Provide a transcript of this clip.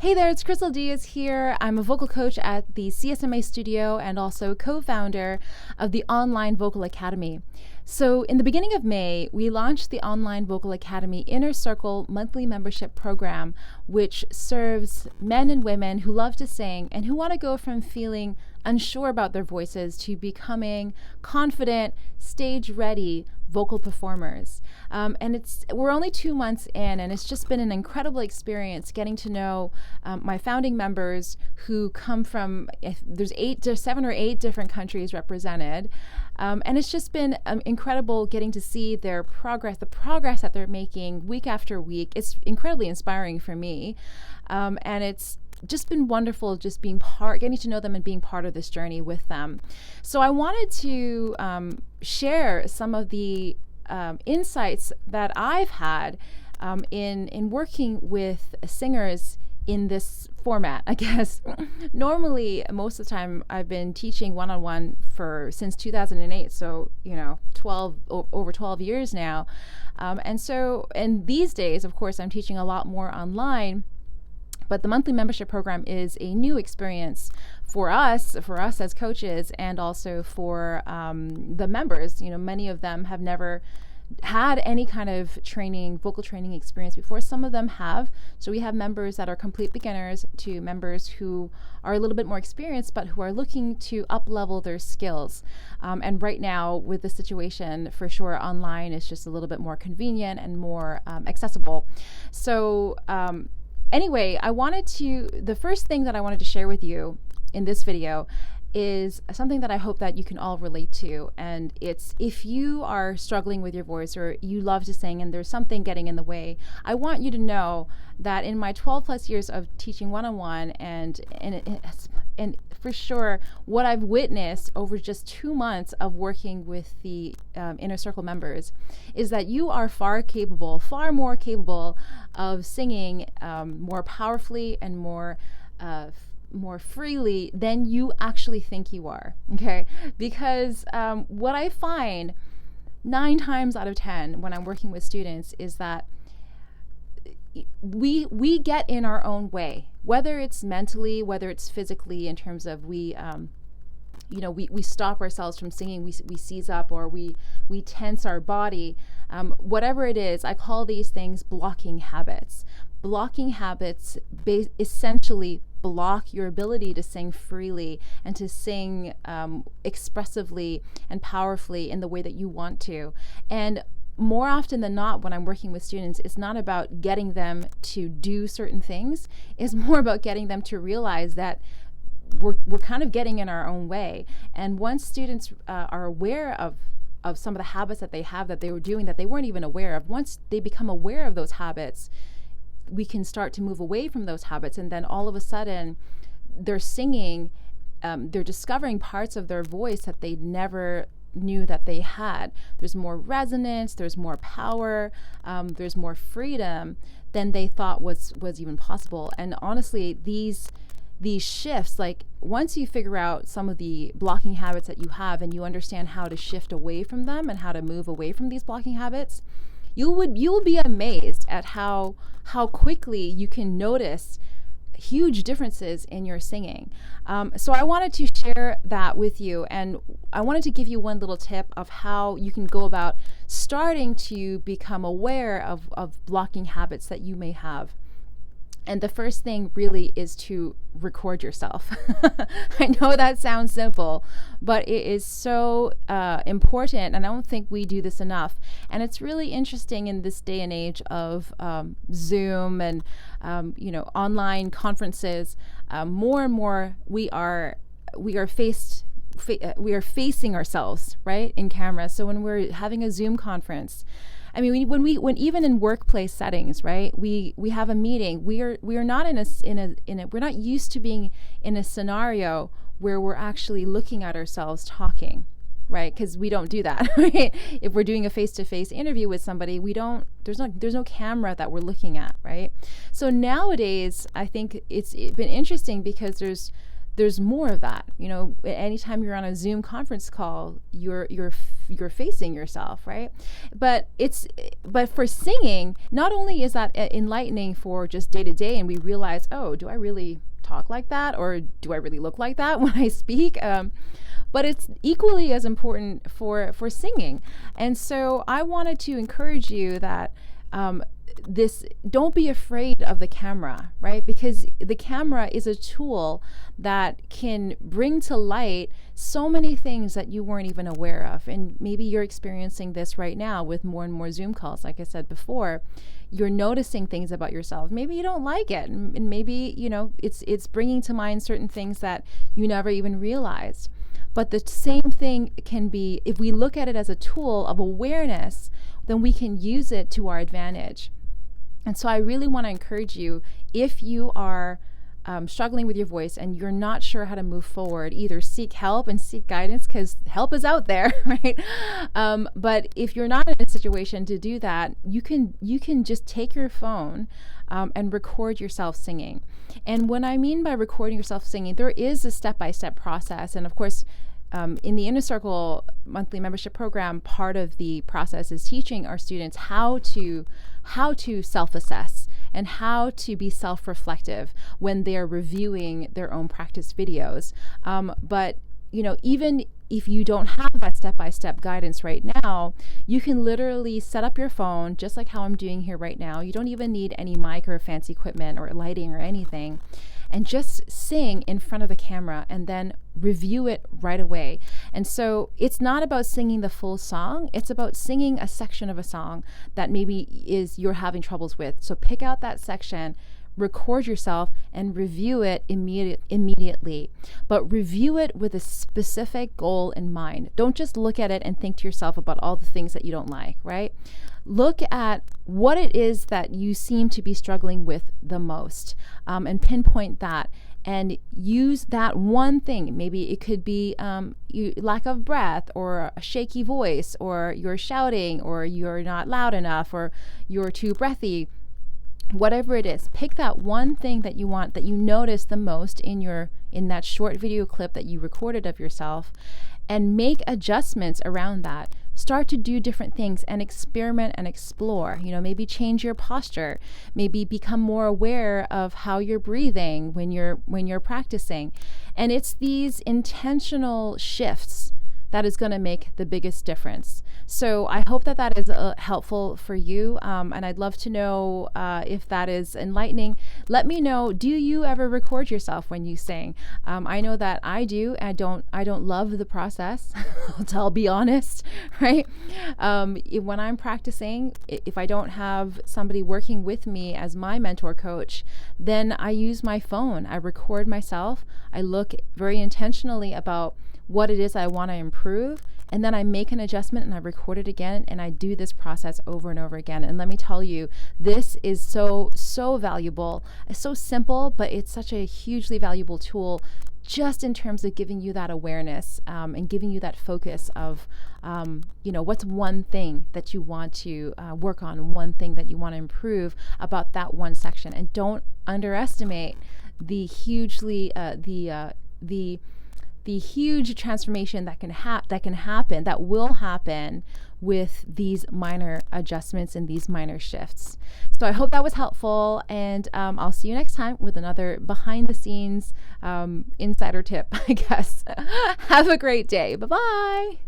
Hey there, it's Crystal Diaz here. I'm a vocal coach at the CSMA studio and also co-founder of the Online Vocal Academy. So in the beginning of May, we launched the Online Vocal Academy Inner Circle monthly membership program, which serves men and women who love to sing and who want to go from feeling unsure about their voices to becoming confident, stage-ready vocal performers. And we're only 2 months in, and it's just been an incredible experience getting to know my founding members who come from, there's 7 or 8 different countries represented. And it's just been incredible getting to see their progress, the progress that they're making week after week. It's incredibly inspiring for me. And it's just been wonderful just getting to know them and being part of this journey with them. So I wanted to share some of the insights that I've had in working with singers in this format, I guess. Normally, most of the time, I've been teaching one-on-one since 2008, so over 12 years now. And these days, of course, I'm teaching a lot more online. But the monthly membership program is a new experience for us as coaches, and also for the members. Many of them have never had any kind of vocal training experience before. Some of them have. So we have members that are complete beginners to members who are a little bit more experienced, but who are looking to up-level their skills. And right now, with the situation, for sure, online is just a little bit more convenient and more accessible. So anyway, the first thing that I wanted to share with you in this video is something that I hope that you can all relate to. And it's, if you are struggling with your voice or you love to sing and there's something getting in the way, I want you to know that in my 12 plus years of teaching one-on-one and for sure, what I've witnessed over just 2 months of working with the Inner Circle members is that you are far more capable of singing more powerfully and more freely than you actually think you are, okay? Because what I find 9 times out of 10 when I'm working with students is that we get in our own way, whether it's mentally, whether it's physically, in terms of we stop ourselves from singing, we seize up, or we tense our body. Whatever it is, I call these things blocking habits. Blocking habits essentially block your ability to sing freely and to sing expressively and powerfully in the way that you want to. And more often than not, when I'm working with students, it's not about getting them to do certain things. It's more about getting them to realize that we're kind of getting in our own way. And once students are aware of some of the habits that they have that they were doing that they weren't even aware of, once they become aware of those habits, we can start to move away from those habits. And then all of a sudden, they're singing, they're discovering parts of their voice that they never knew that they had. There's more resonance, there's more power, there's more freedom than they thought was even possible. And honestly, these shifts, like once you figure out some of the blocking habits that you have and you understand how to shift away from them and how to move away from these blocking habits, you will be amazed at how quickly you can notice huge differences in your singing. So I wanted to share that with you, and I wanted to give you one little tip of how you can go about starting to become aware of blocking habits that you may have. And the first thing really is to record yourself. I know that sounds simple, but it is so important, and I don't think we do this enough. And it's really interesting in this day and age of Zoom and online conferences. More and more, we are facing ourselves, right, in camera. So when we're having a Zoom conference, I mean, when even in workplace settings, right? We have a meeting. We are not we're not used to being in a scenario where we're actually looking at ourselves talking, right? Because we don't do that. Right? If we're doing a face-to-face interview with somebody, there's no camera that we're looking at, right? So nowadays, I think it's been interesting because there's there's more of that. Anytime you're on a Zoom conference call, you're facing yourself, right? But for singing, not only is that enlightening for just day to day, and we realize, oh, do I really talk like that, or do I really look like that when I speak? But it's equally as important for singing. And so I wanted to encourage you that don't be afraid of the camera, right? Because the camera is a tool that can bring to light so many things that you weren't even aware of. And maybe you're experiencing this right now with more and more Zoom calls. Like I said before, you're noticing things about yourself. Maybe you don't like it, and maybe it's bringing to mind certain things that you never even realized. But the same thing can be, if we look at it as a tool of awareness, then we can use it to our advantage. And so I really want to encourage you, if you are struggling with your voice and you're not sure how to move forward, either seek help and seek guidance, because help is out there, right? But if you're not in a situation to do that, you can just take your phone and record yourself singing. And what I mean by recording yourself singing, there is a step-by-step process. And of course, in the Inner Circle monthly membership program, part of the process is teaching our students how to self-assess and how to be self-reflective when they're reviewing their own practice videos. But even if you don't have that step-by-step guidance right now, you can literally set up your phone just like how I'm doing here right now. You don't even need any mic or fancy equipment or lighting or anything. And just sing in front of the camera and then review it right away. And so it's not about singing the full song. It's about singing a section of a song that maybe you're having troubles with. So pick out that section, record yourself, and review it immediately. But review it with a specific goal in mind. Don't just look at it and think to yourself about all the things that you don't like, right? Look at what it is that you seem to be struggling with the most, and pinpoint that, and use that one thing. Maybe it could be lack of breath, or a shaky voice, or you're shouting, or you're not loud enough, or you're too breathy. Whatever it is, pick that one thing that you want, that you notice the most in that short video clip that you recorded of yourself, and make adjustments around that. Start to do different things and experiment and explore. Maybe change your posture. Maybe become more aware of how you're breathing when you're practicing. And it's these intentional shifts that is going to make the biggest difference. So I hope that is helpful for you, and I'd love to know if that is enlightening. Let me know. Do you ever record yourself when you sing? I know that I do. I don't love the process. I'll be honest, right? When I'm practicing, if I don't have somebody working with me as my mentor coach, then I use my phone. I record myself. I look very intentionally about what it is I want to improve, and then I make an adjustment and I record it again, and I do this process over and over again. And let me tell you, this is so valuable. It's so simple, but it's such a hugely valuable tool, just in terms of giving you that awareness, and giving you that focus of what's one thing that you want to work on, one thing that you want to improve about that one section. And don't underestimate the huge transformation that will happen with these minor adjustments and these minor shifts. So I hope that was helpful, and I'll see you next time with another behind the scenes insider tip, I guess. Have a great day. Bye-bye.